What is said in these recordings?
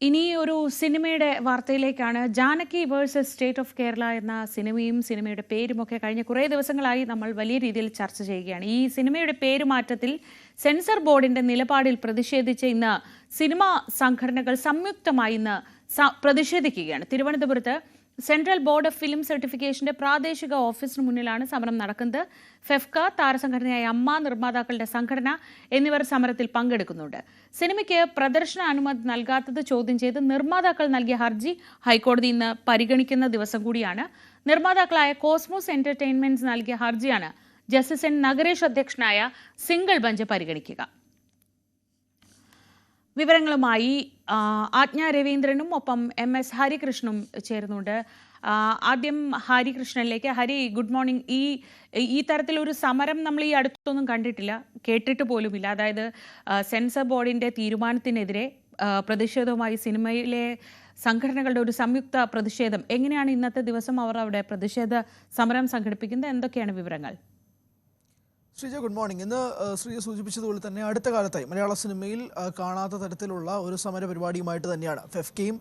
ഇനി ഒരു സിനിമയുടെ വാർത്തയിലേക്കാണ്. Janaki versus state of Kerala എന്ന സിനിമയും സിനിമയുടെ പേരുമൊക്കെ കഴിഞ്ഞ കുറേ ദിവസങ്ങളായി നമ്മൾ വലിയ രീതിയിൽ ചർച്ച ചെയ്യുകയാണ്. ഈ സിനിമയുടെ പേരുമാറ്റത്തിൽ സെൻസർ ബോർഡിന്റെ നിലപാടിൽ പ്രതിഷേധിച്ച് ഇന്ന് സിനിമാ സംഘടനകൾ സംയുക്തമായി ഇന്ന് പ്രതിഷേധിക്കുകയാണ്. തിരുവനന്തപുരത്ത് സെൻട്രൽ ബോർഡ് ഓഫ് ഫിലിം സർട്ടിഫിക്കേഷന്റെ പ്രാദേശിക ഓഫീസിന് മുന്നിലാണ് സമരം നടക്കുന്നത്. ഫെഫ്ക, താരസംഘടനയായ അമ്മ, നിർമ്മാതാക്കളുടെ സംഘടന എന്നിവർ സമരത്തിൽ പങ്കെടുക്കുന്നുണ്ട്. സിനിമയ്ക്ക് പ്രദർശന അനുമതി നൽകാത്തത് ചോദ്യം ചെയ്ത് നിർമ്മാതാക്കൾ നൽകിയ ഹർജി ഹൈക്കോടതി ഇന്ന് പരിഗണിക്കുന്ന ദിവസം കൂടിയാണ്. നിർമ്മാതാക്കളായ കോസ്മോസ് എന്റർടൈൻമെന്റ്സ് നൽകിയ ഹർജിയാണ് ജസ്റ്റിസ് എൻ നഗരേഷ് അധ്യക്ഷനായ സിംഗിൾ ബെഞ്ച് പരിഗണിക്കുക. വിവരങ്ങളുമായി ആജ്ഞ രവീന്ദ്രനും ഒപ്പം MS ഹരികൃഷ്ണനും ചേരുന്നുണ്ട്. ആദ്യം ഹരികൃഷ്ണനിലേക്ക്. Hari, good morning. ഈ തരത്തിലൊരു സമരം നമ്മൾ ഈ അടുത്തൊന്നും കണ്ടിട്ടില്ല, കേട്ടിട്ട് പോലുമില്ല. അതായത് സെൻസർ ബോർഡിന്റെ തീരുമാനത്തിനെതിരെ പ്രതിഷേധവുമായി സിനിമയിലെ സംഘടനകളുടെ ഒരു സംയുക്ത പ്രതിഷേധം. എങ്ങനെയാണ് ഇന്നത്തെ ദിവസം അവർ അവിടെ പ്രതിഷേധ സമരം സംഘടിപ്പിക്കുന്നത്? എന്തൊക്കെയാണ് വിവരങ്ങൾ? Sreeja, good morning. ഇന്ന് ശ്രീജ സൂചിപ്പിച്ചതുപോലെ തന്നെ അടുത്ത കാലത്തായി മലയാള സിനിമയിൽ കാണാത്ത തരത്തിലുള്ള ഒരു സമര പരിപാടിയുമായിട്ട് തന്നെയാണ് ഫെഫ്കയും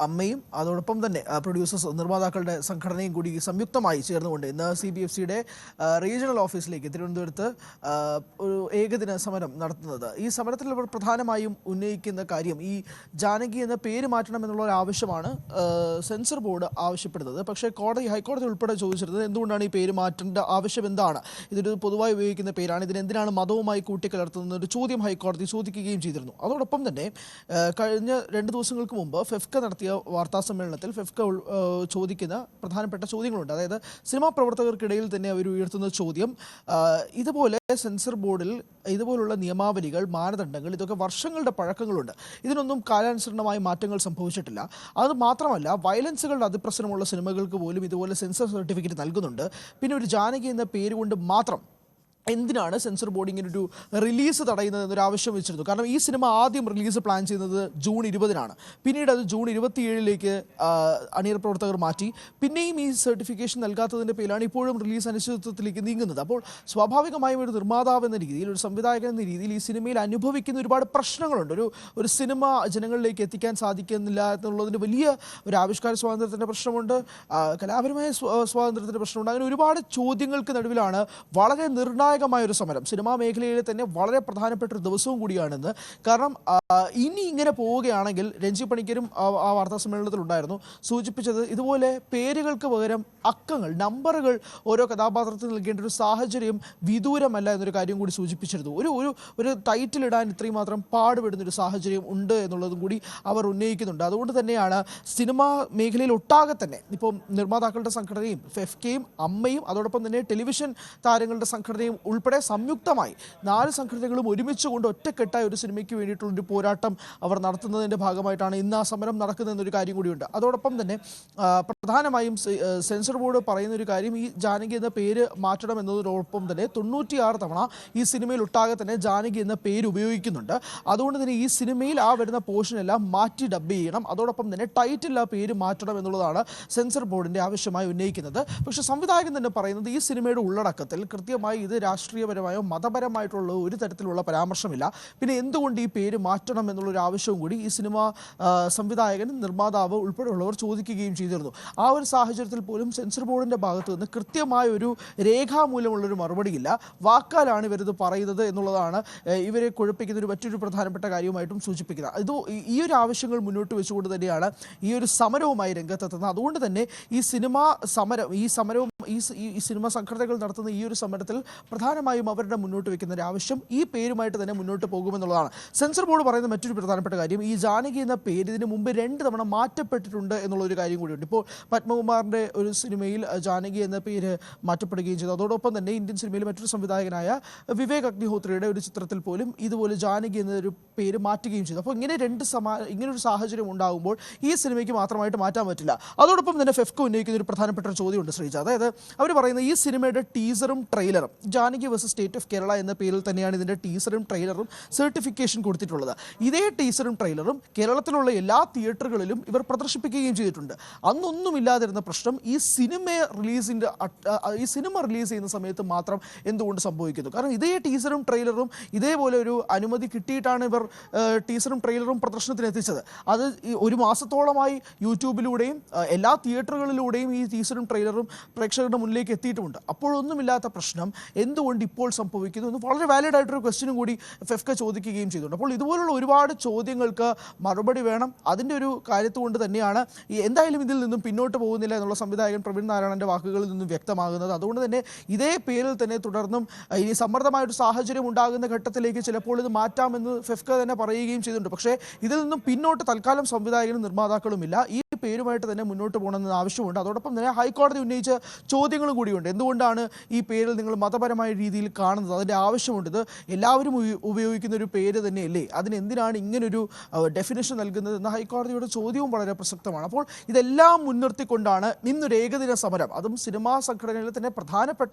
അമ്മയും അതോടൊപ്പം തന്നെ പ്രൊഡ്യൂസേഴ്സ് നിർമ്മാതാക്കളുടെ സംഘടനയും കൂടി സംയുക്തമായി ചേർന്നുകൊണ്ട് ഇന്ന് CBFCയുടെ റീജിയണൽ ഓഫീസിലേക്ക് തിരുവനന്തപുരത്ത് ഒരു ഏകദിന സമരം നടത്തുന്നത്. ഈ സമരത്തിൽ അവർ പ്രധാനമായും ഉന്നയിക്കുന്ന കാര്യം ഈ ജാനകി എന്ന പേര് മാറ്റണമെന്നുള്ള ഒരു ആവശ്യമാണ് സെൻസർ ബോർഡ് ആവശ്യപ്പെടുന്നത്. പക്ഷേ ഹൈക്കോടതി ഉൾപ്പെടെ ചോദിച്ചിരുന്നത് എന്തുകൊണ്ടാണ് ഈ പേര് മാറ്റേണ്ട ആവശ്യം, എന്താണ് ഇതൊരു പൊതുവായി ഉപയോഗിക്കുന്ന പേരാണ്, ഇതിനെന്തിനാണ് മതവുമായി കൂട്ടിക്കലർത്തുന്ന ഒരു ചോദ്യം ഹൈക്കോടതി ചോദിക്കുകയും ചെയ്തിരുന്നു. അതോടൊപ്പം തന്നെ കഴിഞ്ഞ 2 ദിവസങ്ങൾക്ക് മുമ്പ് ഫെഫ്ക നടത്തിയ വാർത്താ സമ്മേളനത്തിൽ ഫെഫ്ക ചോദിക്കുന്ന പ്രധാനപ്പെട്ട ചോദ്യങ്ങളുണ്ട്. അതായത് സിനിമാ പ്രവർത്തകർക്കിടയിൽ തന്നെ അവർ ഉയർത്തുന്ന ചോദ്യം, ഇതുപോലെ സെൻസർ ബോർഡിൽ ഇതുപോലുള്ള നിയമാവലികൾ, മാനദണ്ഡങ്ങൾ, ഇതൊക്കെ വർഷങ്ങളുടെ പഴക്കങ്ങളുണ്ട്, ഇതിനൊന്നും കാലാനുസരണമായ മാറ്റങ്ങൾ സംഭവിച്ചിട്ടില്ല. അത് മാത്രമല്ല, വയലൻസുകളുടെ അതിപ്രസരമുള്ള സിനിമകൾക്ക് പോലും ഇതുപോലെ സെൻസർ സർട്ടിഫിക്കറ്റ് നൽകുന്നുണ്ട്. പിന്നെ ഒരു ജാനകി എന്ന പേര് കൊണ്ട് മാത്രം എന്തിനാണ് സെൻസർ ബോർഡ് ഇങ്ങനെ ഒരു റിലീസ് തടയുന്നത് എന്നൊരു ആവശ്യം വെച്ചിരുന്നു. കാരണം ഈ സിനിമ ആദ്യം റിലീസ് പ്ലാൻ ചെയ്യുന്നത് ജൂൺ 20-നാണ്. പിന്നീട് അത് ജൂൺ 27-ലേക്ക് അണിയറ പ്രവർത്തകർ മാറ്റി. പിന്നെയും ഈ സർട്ടിഫിക്കേഷൻ നൽകാത്തതിൻ്റെ പേരിലാണ് ഇപ്പോഴും റിലീസ് അനിശ്ചിതത്വത്തിലേക്ക് നീങ്ങുന്നത്. അപ്പോൾ സ്വാഭാവികമായും ഒരു നിർമ്മാതാവ് എന്ന രീതിയിൽ, ഒരു സംവിധായകൻ എന്ന രീതിയിൽ ഈ സിനിമയിൽ അനുഭവിക്കുന്ന ഒരുപാട് പ്രശ്നങ്ങളുണ്ട്. ഒരു സിനിമ ജനങ്ങളിലേക്ക് എത്തിക്കാൻ സാധിക്കുന്നില്ല എന്നുള്ളതിന് വലിയ ഒരു ആവിഷ്കാര സ്വാതന്ത്ര്യത്തിൻ്റെ പ്രശ്നമുണ്ട്, കലാപരമായ സ്വാതന്ത്ര്യത്തിൻ്റെ പ്രശ്നമുണ്ട്. അങ്ങനെ ഒരുപാട് ചോദ്യങ്ങൾക്ക് നടുവിലാണ് വളരെ ഒരു സമരം. സിനിമാ മേഖലയിലെ തന്നെ വളരെ പ്രധാനപ്പെട്ട ഒരു ദിവസവും കൂടിയാണെന്ന്. കാരണം ഇനി ഇങ്ങനെ പോവുകയാണെങ്കിൽ, രഞ്ജി പണിക്കരും ആ വാർത്താ സമ്മേളനത്തിൽ ഉണ്ടായിരുന്നു, സൂചിപ്പിച്ചത് ഇതുപോലെ പേരുകൾക്ക് പകരം അക്കങ്ങൾ, നമ്പറുകൾ ഓരോ കഥാപാത്രത്തിന് നൽകേണ്ട ഒരു സാഹചര്യം വിദൂരമല്ല എന്നൊരു കാര്യം കൂടി സൂചിപ്പിച്ചിരുന്നു. ഒരു ടൈറ്റിൽ ഇടാൻ ഇത്രയും മാത്രം പാടുപെടുന്നൊരു സാഹചര്യം ഉണ്ട് എന്നുള്ളതും കൂടി അവർ ഉന്നയിക്കുന്നുണ്ട്. അതുകൊണ്ട് തന്നെയാണ് സിനിമാ മേഖലയിൽ ഒട്ടാകെ തന്നെ ഇപ്പോൾ നിർമ്മാതാക്കളുടെ സംഘടനയും ഫെഫ്കയും അമ്മയും അതോടൊപ്പം തന്നെ ടെലിവിഷൻ താരങ്ങളുടെ സംഘടനയും ഉൾപ്പെടെ സംയുക്തമായി 4 സംഘടനകളും ഒരുമിച്ച് കൊണ്ട് ഒറ്റക്കെട്ടായി ഒരു സിനിമയ്ക്ക് വേണ്ടിയിട്ടുള്ളൊരു പോരാട്ടം അവർ നടത്തുന്നതിൻ്റെ ഭാഗമായിട്ടാണ് ഇന്ന് ആ സമരം നടക്കുന്നതെന്നൊരു കാര്യം കൂടിയുണ്ട്. അതോടൊപ്പം തന്നെ പ്രധാനമായും സെൻസർ ബോർഡ് പറയുന്ന ഒരു കാര്യം, ഈ ജാനകി എന്ന പേര് മാറ്റണം എന്നതിനോടൊപ്പം തന്നെ 96 തവണ ഈ സിനിമയിൽ ഒട്ടാകെ തന്നെ ജാനകി എന്ന പേര് ഉപയോഗിക്കുന്നുണ്ട്. അതുകൊണ്ട് തന്നെ ഈ സിനിമയിൽ ആ വരുന്ന പോർഷനെല്ലാം മാറ്റി ഡബ് ചെയ്യണം. അതോടൊപ്പം തന്നെ ടൈറ്റിൽ ആ പേര് മാറ്റണം എന്നുള്ളതാണ് സെൻസർ ബോർഡിൻ്റെ ആവശ്യമായി ഉന്നയിക്കുന്നത്. പക്ഷേ സംവിധായകൻ തന്നെ പറയുന്നത് ഈ സിനിമയുടെ ഉള്ളടക്കത്തിൽ കൃത്യമായി ഇത് രാഷ്ട്രീയപരമായോ മതപരമായിട്ടുള്ള ഒരു തരത്തിലുള്ള പരാമർശമില്ല. പിന്നെ എന്തുകൊണ്ട് ഈ പേര് മാറ്റണം എന്നുള്ളൊരു ആവശ്യവും കൂടി ഈ സിനിമ സംവിധായകൻ, നിർമ്മാതാവ് ഉൾപ്പെടെയുള്ളവർ ചോദിക്കുകയും ചെയ്തിരുന്നു. ആ ഒരു സാഹചര്യത്തിൽ പോലും സെൻസർ ബോർഡിൻ്റെ ഭാഗത്തു നിന്ന് കൃത്യമായ ഒരു രേഖാമൂലമുള്ളൊരു മറുപടിയില്ല. വാക്കാലാണ് ഇവരിത് പറയുന്നത് എന്നുള്ളതാണ് ഇവരെ കുഴപ്പിക്കുന്ന ഒരു മറ്റൊരു പ്രധാനപ്പെട്ട കാര്യവുമായിട്ടും സൂചിപ്പിക്കുന്നത്. ഈ ഒരു ആവശ്യങ്ങൾ മുന്നോട്ട് വെച്ചുകൊണ്ട് തന്നെയാണ് ഈ ഒരു സമരവുമായി രംഗത്തെത്തുന്നത്. അതുകൊണ്ട് തന്നെ ഈ സമരവും ഈ സിനിമാ സംഘടനകൾ നടത്തുന്ന ഈ ഒരു സമരത്തിൽ പ്രധാനമായും അവരുടെ മുന്നോട്ട് വെക്കുന്ന ഒരു ആവശ്യം ഈ പേരുമായിട്ട് തന്നെ മുന്നോട്ട് പോകുമെന്നുള്ളതാണ്. സെൻസർ ബോർഡ് പറയുന്ന മറ്റൊരു പ്രധാനപ്പെട്ട കാര്യം, ഈ ജാനകി എന്ന പേര് ഇതിന് മുമ്പ് 2 തവണ മാറ്റപ്പെട്ടിട്ടുണ്ട് എന്നുള്ളൊരു കാര്യം കൂടിയുണ്ട്. ഇപ്പോൾ പത്മകുമാറിൻ്റെ ഒരു സിനിമയിൽ ജാനകി എന്ന പേര് മാറ്റപ്പെടുകയും ചെയ്തു. അതോടൊപ്പം തന്നെ ഇന്ത്യൻ സിനിമയിൽ മറ്റൊരു സംവിധായകനായ വിവേക് അഗ്നിഹോത്രിയുടെ ഒരു ചിത്രത്തിൽ പോലും ഇതുപോലെ ജാനകി എന്നൊരു പേര് മാറ്റുകയും ചെയ്തു. അപ്പോൾ ഇങ്ങനൊരു സാഹചര്യം ഉണ്ടാകുമ്പോൾ ഈ സിനിമയ്ക്ക് മാത്രമായിട്ട് മാറ്റാൻ പറ്റില്ല. അതോടൊപ്പം തന്നെ ഫെഫ്ക ഉന്നയിക്കുന്ന ഒരു പ്രധാനപ്പെട്ട ഒരു ചോദ്യമുണ്ട് ശ്രീജ. അതായത് അവർ പറയുന്നത് ഈ സിനിമയുടെ ടീസറും ട്രെയിലറും Janaki versus state of Kerala എന്ന പേരിൽ തന്നെയാണ് ഇതിൻ്റെ ടീസറും ട്രെയിലറും സർട്ടിഫിക്കേഷൻ കൊടുത്തിട്ടുള്ളത്. ഇതേ ടീസറും ട്രെയിലറും കേരളത്തിലുള്ള എല്ലാ തിയേറ്ററുകളിലും ഇവർ പ്രദർശിപ്പിക്കുകയും ചെയ്തിട്ടുണ്ട്. അന്നൊന്നുമില്ലാതിരുന്ന പ്രശ്നം ഈ സിനിമ റിലീസ് ചെയ്യുന്ന സമയത്ത് മാത്രം എന്തുകൊണ്ട് സംഭവിക്കുന്നു? കാരണം ഇതേ ടീസറും ട്രെയിലറും ഇതേപോലെ ഒരു അനുമതി കിട്ടിയിട്ടാണ് ഇവർ ടീസറും ട്രെയിലറും പ്രദർശനത്തിന് എത്തിച്ചത്. അത് ഒരു മാസത്തോളമായി യൂട്യൂബിലൂടെയും എല്ലാ തിയേറ്ററുകളിലൂടെയും ഈ ടീസറും ട്രെയിലറും പ്രേക്ഷകരുടെ മുന്നിലേക്ക് എത്തിയിട്ടുമുണ്ട്. അപ്പോഴൊന്നുമില്ലാത്ത പ്രശ്നം എന്തുകൊണ്ട് ഇപ്പോൾ സംഭവിക്കുന്നു എന്ന് വളരെ വാലിഡ് ആയിട്ടൊരു ക്വസ്റ്റ്യനും കൂടി ഫെഫ്ക ചോദിക്കുകയും ചെയ്തിട്ടുണ്ട്. അപ്പോൾ ഇതുപോലുള്ള ഒരുപാട് ചോദ്യങ്ങൾക്ക് മറുപടി വേണം. അതിൻ്റെ ഒരു കാര്യത്തുകൊണ്ട് തന്നെയാണ് എന്തായാലും ഇതിൽ നിന്നും പിന്നോട്ട് പോകുന്നില്ല എന്നുള്ള സംവിധായകൻ പ്രവീൺ നാരായണൻ്റെ വാക്കുകളിൽ നിന്നും വ്യക്തമാകുന്നത്. അതുകൊണ്ട് തന്നെ ഇതേ പേരിൽ തന്നെ തുടർന്നും ഇനി സമ്മർദ്ദമായൊരു സാഹചര്യം ഉണ്ടാകുന്ന ഘട്ടത്തിലേക്ക് ചിലപ്പോൾ ഇത് മാറ്റാമെന്ന് ഫെഫ്ക തന്നെ പറയുകയും ചെയ്തിട്ടുണ്ട്. പക്ഷേ ഇതിൽ നിന്നും പിന്നോട്ട് തൽക്കാലം സംവിധായകനും നിർമ്മാതാക്കളുമില്ല. ഈ പേരുമായിട്ട് തന്നെ മുന്നോട്ട് പോകണമെന്ന് ആവശ്യമുണ്ട്. അതോടൊപ്പം തന്നെ ഹൈക്കോടതി ഉന്നയിച്ച ചോദ്യങ്ങളും കൂടിയുണ്ട്. എന്തുകൊണ്ടാണ് ഈ പേരിൽ നിങ്ങൾ മതപരമായ രീതിയിൽ കാണുന്നത്? അതിൻ്റെ ആവശ്യമുണ്ട്. ഇത് എല്ലാവരും ഉപയോഗിക്കുന്ന ഒരു പേര് തന്നെയല്ലേ, അതിനെന്തിനാണ് ഇങ്ങനൊരു ഡെഫിനേഷൻ നൽകുന്നത് എന്ന ഹൈക്കോടതിയുടെ ചോദ്യവും വളരെ പ്രസക്തമാണ്. അപ്പോൾ ഇതെല്ലാം മുൻനിർത്തിക്കൊണ്ടാണ് ഇന്നൊരു ഏകദിന സമരം, അതും സിനിമാ സംഘടനകളിൽ തന്നെ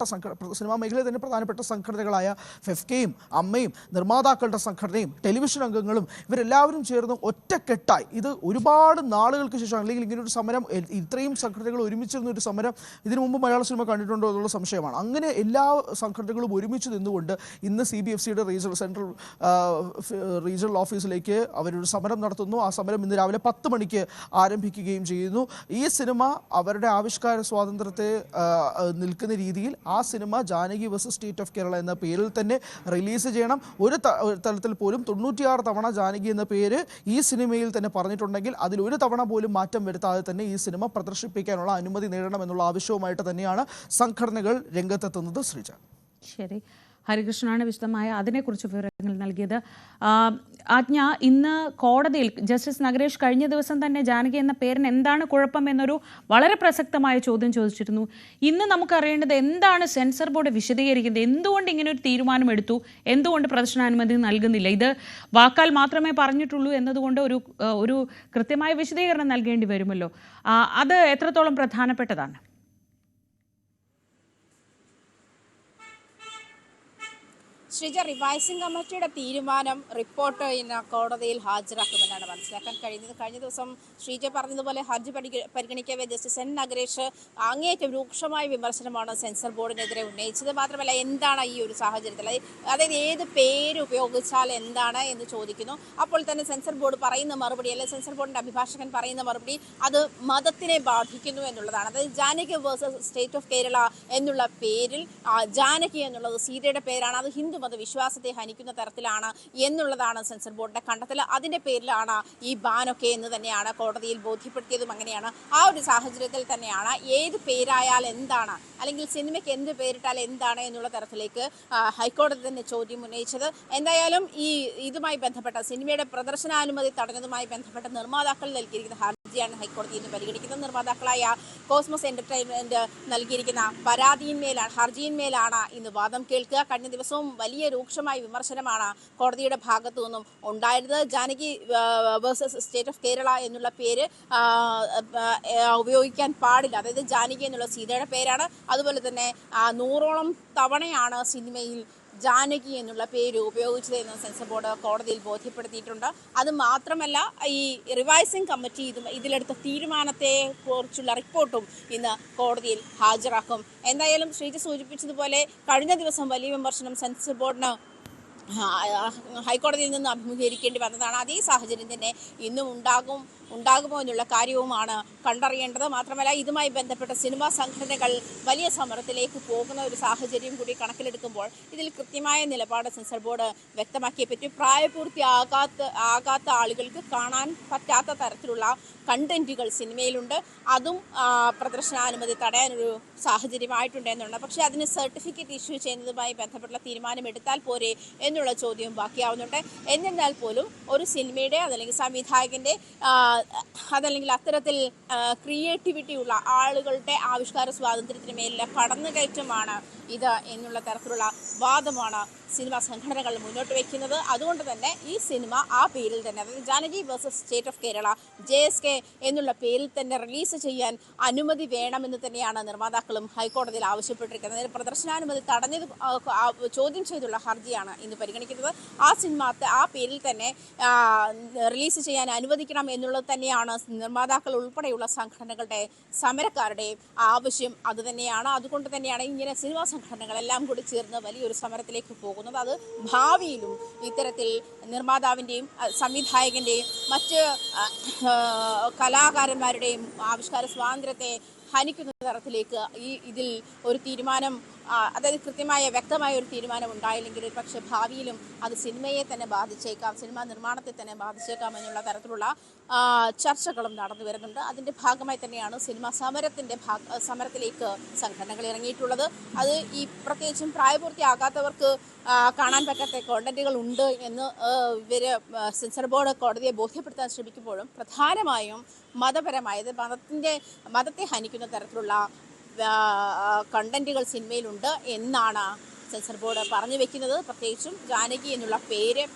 സിനിമാ മേഖലയിൽ തന്നെ പ്രധാനപ്പെട്ട സംഘടനകളായ ഫെഫ്കയും അമ്മയും നിർമ്മാതാക്കളുടെ സംഘടനയും ടെലിവിഷൻ അംഗങ്ങളും ഇവരെല്ലാവരും ചേർന്ന് ഒറ്റക്കെട്ടായി ഇത് ഒരുപാട് നാളുകൾക്ക് ശേഷം, അല്ലെങ്കിൽ ഇങ്ങനൊരു സമരം ഇത്രയും സംഘടനകൾ ഒരുമിച്ചിരുന്ന ഒരു സമരം ഇതിനു മുമ്പ് മലയാള സിനിമ കണ്ടിട്ടുണ്ടോ എന്നുള്ള സംശയമാണ്. അങ്ങനെ എല്ലാ സംഘടനകളും ഒരുമിച്ച് നിന്നുകൊണ്ട് ഇന്ന് CBFCയുടെ റീജിയണൽ ഓഫീസിലേക്ക് അവരൊരു സമരം നടത്തുന്നു. ആ സമരം ഇന്ന് രാവിലെ 10 മണിക്ക് ആരംഭിക്കുകയും ചെയ്യുന്നു. ഈ സിനിമ അവരുടെ ആവിഷ്കാര സ്വാതന്ത്ര്യത്തെ നിൽക്കുന്ന രീതിയിൽ ആ cinema Janaki versus state of Kerala എന്ന പേരിൽ തന്നെ റിലീസ് ചെയ്യണം. ഒരു തലത്തിൽ പോലും 96 തവണ ജാനകി എന്ന പേര് ഈ സിനിമയിൽ തന്നെ പറഞ്ഞിട്ടുണ്ടെങ്കിൽ അതിൽ ഒരു തവണ പോലും മാറ്റം വരുത്താതെ തന്നെ ഈ സിനിമ പ്രദർശിപ്പിക്കാനുള്ള അനുമതി നേടണമെന്നുള്ള ആവശ്യവുമായിട്ട് തന്നെയാണ് സംഘടനകൾ രംഗത്തെത്തുന്നത്. ശ്രീജ. ശരി, ഹരികൃഷ്ണനാണ് വിശദമായ അതിനെക്കുറിച്ച് വിവരങ്ങൾ നൽകിയത്. ആജ്ഞ, ഇന്ന് കോടതിയിൽ ജസ്റ്റിസ് നഗരേഷ് കഴിഞ്ഞ ദിവസം തന്നെ ജാനകി എന്ന പേരിന് എന്താണ് കുഴപ്പം എന്നൊരു വളരെ പ്രസക്തമായ ചോദ്യം ചോദിച്ചിരുന്നു. ഇന്ന് നമുക്കറിയേണ്ടത് എന്താണ് സെൻസർ ബോർഡ് വിശദീകരിക്കുന്നത്, എന്തുകൊണ്ട് ഇങ്ങനെ ഒരു തീരുമാനം എടുത്തു, എന്തുകൊണ്ട് പ്രദർശനാനുമതി നൽകുന്നില്ല? ഇത് വാക്കാൽ മാത്രമേ പറഞ്ഞിട്ടുള്ളൂ എന്നതുകൊണ്ട് ഒരു കൃത്യമായ വിശദീകരണം നൽകേണ്ടി വരുമല്ലോ. അത് എത്രത്തോളം പ്രധാനപ്പെട്ടതാണ്? ശ്രീജ, റിവൈസിംഗ് കമ്മിറ്റിയുടെ തീരുമാനം റിപ്പോർട്ട് ഇന്ന് കോടതിയിൽ ഹാജരാക്കുമെന്നാണ് മനസ്സിലാക്കാൻ കഴിയുന്നത്. കഴിഞ്ഞ ദിവസം ശ്രീജ പറഞ്ഞതുപോലെ ഹർജി പരിഗണിക്കവേ ജസ്റ്റിസ് എൻ നഗരേഷ് അങ്ങേയറ്റം രൂക്ഷമായ വിമർശനമാണ് സെൻസർ ബോർഡിനെതിരെ ഉന്നയിച്ചത്. മാത്രമല്ല, എന്താണ് ഈ ഒരു സാഹചര്യത്തിൽ, അതായത് ഏത് പേര് ഉപയോഗിച്ചാൽ എന്താണ് എന്ന് ചോദിക്കുന്നു. അപ്പോൾ തന്നെ സെൻസർ ബോർഡ് പറയുന്ന മറുപടി, അല്ലെങ്കിൽ സെൻസർ ബോർഡിന്റെ അഭിഭാഷകൻ പറയുന്ന മറുപടി, അത് മതത്തിനെ ബാധിക്കുന്നു എന്നുള്ളതാണ്. അതായത് Janaki versus state of Kerala എന്നുള്ള പേരിൽ ജാനകി എന്നുള്ളത് സീതയുടെ പേരാണ്, അത് ഹിന്ദു വിശ്വാസത്തെ ഹനിക്കുന്ന തരത്തിലാണ് എന്നുള്ളതാണ് സെൻസർ ബോർഡിന്റെ കണ്ടെത്തൽ. അതിന്റെ പേരിലാണ് ഈ ബാനൊക്കെ എന്ന് തന്നെയാണ് കോടതിയിൽ ബോധ്യപ്പെടുത്തിയതും. അങ്ങനെയാണ് ആ ഒരു സാഹചര്യത്തിൽ തന്നെയാണ് ഏത് പേരായാൽ എന്താണ്, അല്ലെങ്കിൽ സിനിമയ്ക്ക് എന്ത് പേരിട്ടാൽ എന്താണ് എന്നുള്ള തരത്തിലേക്ക് ഹൈക്കോടതി തന്നെ ചോദ്യം ഉന്നയിച്ചത്. എന്തായാലും ഇതുമായി ബന്ധപ്പെട്ട സിനിമയുടെ പ്രദർശനാനുമതി തടഞ്ഞതുമായി ബന്ധപ്പെട്ട നിർമ്മാതാക്കൾ നൽകിയിരിക്കുന്ന ഹർജിയാണ് ഹൈക്കോടതി ഇന്ന് പരിഗണിക്കുന്നത്. നിർമ്മാതാക്കളായ കോസ്മോസ് എന്റർടൈൻമെന്റ് നൽകിയിരിക്കുന്ന ഹർജിയിന്മേലാണ് ഇന്ന് വാദം കേൾക്കുക. കഴിഞ്ഞ ദിവസവും വലിയ രൂക്ഷമായ വിമർശനമാണ് കോടതിയുടെ ഭാഗത്തു നിന്നും ഉണ്ടായിരുന്നത്. Janaki versus state of Kerala എന്നുള്ള പേര് ഉപയോഗിക്കാൻ പാടില്ല, അതായത് ജാനകി എന്നുള്ള സീതയുടെ പേരാണ്. അതുപോലെ തന്നെ 100ഓളം തവണയാണ് സിനിമയിൽ ജാനകി എന്നുള്ള പേര് ഉപയോഗിച്ചതെന്ന് സെൻസർ ബോർഡ് കോടതിയിൽ ബോധ്യപ്പെടുത്തിയിട്ടുണ്ട്. അത് മാത്രമല്ല, ഈ റിവൈസിംഗ് കമ്മിറ്റി ഇതിലെടുത്ത തീരുമാനത്തെ കുറിച്ചുള്ള റിപ്പോർട്ടും ഇന്ന് കോടതിയിൽ ഹാജരാക്കും. എന്തായാലും ശ്രീജ സൂചിപ്പിച്ചതുപോലെ കഴിഞ്ഞ ദിവസം വലിയ വിമർശനം സെൻസർ ബോർഡിന് ഹൈക്കോടതിയിൽ നിന്ന് അഭിമുഖീകരിക്കേണ്ടി വന്നതാണ്. അതേ സാഹചര്യം തന്നെ ഇന്നും ഉണ്ടാകുമോ എന്നുള്ള കാര്യവുമാണ് കണ്ടറിയേണ്ടത്. മാത്രമല്ല, ഇതുമായി ബന്ധപ്പെട്ട സിനിമാ സംഘടനകൾ വലിയ സമരത്തിലേക്ക് പോകുന്ന ഒരു സാഹചര്യം കൂടി കണക്കിലെടുക്കുമ്പോൾ ഇതിൽ കൃത്യമായ നിലപാട് സെൻസർ ബോർഡ് വ്യക്തമാക്കിയേ പറ്റി. പ്രായപൂർത്തിയാകാത്ത ആളുകൾക്ക് കാണാൻ പറ്റാത്ത തരത്തിലുള്ള കണ്ടന്റുകൾ സിനിമയിലുണ്ട്. അതും പ്രദർശനാനുമതി തടയാനൊരു സാഹചര്യമായിട്ടുണ്ട് എന്നുള്ളത്. പക്ഷേ അതിന് സർട്ടിഫിക്കറ്റ് ഇഷ്യൂ ചെയ്യുന്നതുമായി ബന്ധപ്പെട്ടുള്ള തീരുമാനം എടുത്താൽ പോരെ എന്നുള്ള ചോദ്യവും ബാക്കിയാവുന്നുണ്ട്. എന്നിരുന്നാൽ പോലും ഒരു സിനിമയുടെ അതല്ലെങ്കിൽ സംവിധായകൻ്റെ അതല്ലെങ്കിൽ അത്തരത്തിൽ ക്രിയേറ്റിവിറ്റി ഉള്ള ആളുകളുടെ ആവിഷ്കാര സ്വാതന്ത്ര്യത്തിന് മേലുള്ള കടന്നുകയറ്റമാണ് ഇത് എന്നുള്ള തരത്തിലുള്ള വാദമാണ് സിനിമാ സംഘടനകൾ മുന്നോട്ട് വയ്ക്കുന്നത്. അതുകൊണ്ട് തന്നെ ഈ സിനിമ ആ പേരിൽ തന്നെ, അതായത് Janaki versus state of Kerala JSK എന്നുള്ള പേരിൽ തന്നെ റിലീസ് ചെയ്യാൻ അനുമതി വേണമെന്ന് തന്നെയാണ് നിർമ്മാതാക്കളും ഹൈക്കോടതിയിൽ ആവശ്യപ്പെട്ടിരിക്കുന്നത്. അതിന് പ്രദർശനാനുമതി തടഞ്ഞത് ചോദ്യം ചെയ്തുള്ള ഹർജിയാണ് ഇന്ന് പരിഗണിക്കുന്നത്. ആ സിനിമ ആ പേരിൽ തന്നെ റിലീസ് ചെയ്യാൻ അനുവദിക്കണം എന്നുള്ളത് തന്നെയാണ് നിർമ്മാതാക്കൾ ഉൾപ്പെടെയുള്ള സംഘടനകളുടെ സമരക്കാരുടെയും ആവശ്യം അതുതന്നെയാണ്. അതുകൊണ്ട് തന്നെയാണ് ഇങ്ങനെ സിനിമാ സംഘടനകളെല്ലാം കൂടി ചേർന്ന് വലിയൊരു സമരത്തിലേക്ക് പോകുന്നത്. അത് ഭാവിയിലും ഇത്തരത്തിൽ നിർമ്മാതാവിൻ്റെയും സംവിധായകൻ്റെയും മറ്റ് കലാകാരന്മാരുടെയും ആവിഷ്കാര സ്വാതന്ത്ര്യത്തെ ഹനിക്കുന്ന തരത്തിലേക്ക് ഇതിൽ ഒരു തീരുമാനം, അതായത് കൃത്യമായ വ്യക്തമായ ഒരു തീരുമാനം ഉണ്ടായില്ലെങ്കിൽ പക്ഷേ ഭാവിയിലും അത് സിനിമയെ തന്നെ ബാധിച്ചേക്കാം, സിനിമാ നിർമ്മാണത്തെ തന്നെ ബാധിച്ചേക്കാം എന്നുള്ള തരത്തിലുള്ള ചർച്ചകളും നടന്നു വരുന്നുണ്ട്. അതിൻ്റെ ഭാഗമായി തന്നെയാണ് സിനിമാ സമരത്തിലേക്ക് സംഘടനകൾ ഇറങ്ങിയിട്ടുള്ളത്. അത് ഈ പ്രത്യേകിച്ചും പ്രായപൂർത്തിയാകാത്തവർക്ക് കാണാൻ പറ്റാത്ത കോണ്ടന്റുകൾ ഉണ്ട് എന്ന് ഇവർ സെൻസർ ബോർഡ് കോടതിയെ ബോധ്യപ്പെടുത്താൻ ശ്രമിക്കുമ്പോഴും പ്രധാനമായും മതപരമായത് മതത്തെ ഹനിക്കുന്ന തരത്തിലുള്ള കണ്ടന്റുകൾ സിനിമയിലുണ്ട് എന്നാണ് സെൻസർ ബോർഡ് പറഞ്ഞു വെക്കുന്നത്. പ്രത്യേകിച്ചും ജാനകി എന്നുള്ള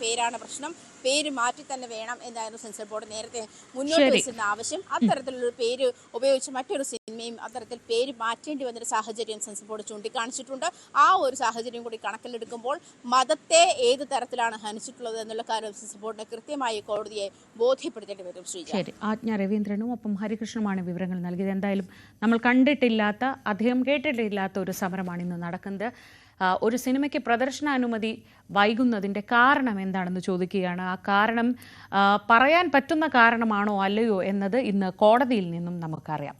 പേരാണ് പ്രശ്നം. പേര് മാറ്റി തന്നെ വേണം എന്നായിരുന്നു സെൻസർ ബോർഡ് നേരത്തെ മുന്നോട്ട് വെച്ചിരുന്ന ആവശ്യം. അത്തരത്തിലുള്ള പേര് ഉപയോഗിച്ച് മറ്റൊരു സിനിമയും അത്തരത്തിൽ പേര് മാറ്റേണ്ടി വന്നൊരു സാഹചര്യം സെൻസർ ബോർഡ് ചൂണ്ടിക്കാണിച്ചിട്ടുണ്ട്. ആ ഒരു സാഹചര്യം കൂടി കണക്കിലെടുക്കുമ്പോൾ മതത്തെ ഏത് തരത്തിലാണ് ഹനിച്ചിട്ടുള്ളത് എന്നുള്ള കാര്യം സെൻസർ ബോർഡിന് കൃത്യമായി കോടതിയെ ബോധ്യപ്പെടുത്തേണ്ടി വരും. ശരി, ആജ്ഞ രവീന്ദ്രനും ഒപ്പം ഹരികൃഷ്ണനുമാണ് വിവരങ്ങൾ നൽകിയത്. എന്തായാലും നമ്മൾ കണ്ടിട്ടില്ലാത്ത, അധികം കേട്ടിട്ടില്ലാത്ത ഒരു സമരമാണ് ഇന്ന് നടക്കുന്നത്. ഒരു സിനിമയ്ക്ക് പ്രദർശനാനുമതി വൈകുന്നതിൻ്റെ കാരണം എന്താണെന്ന് ചോദിക്കുകയാണ്. ആ കാരണം പറയാൻ പറ്റുന്ന കാരണമാണോ അല്ലയോ എന്നത് ഇന്ന് കോടതിയിൽ നിന്നും നമുക്കറിയാം.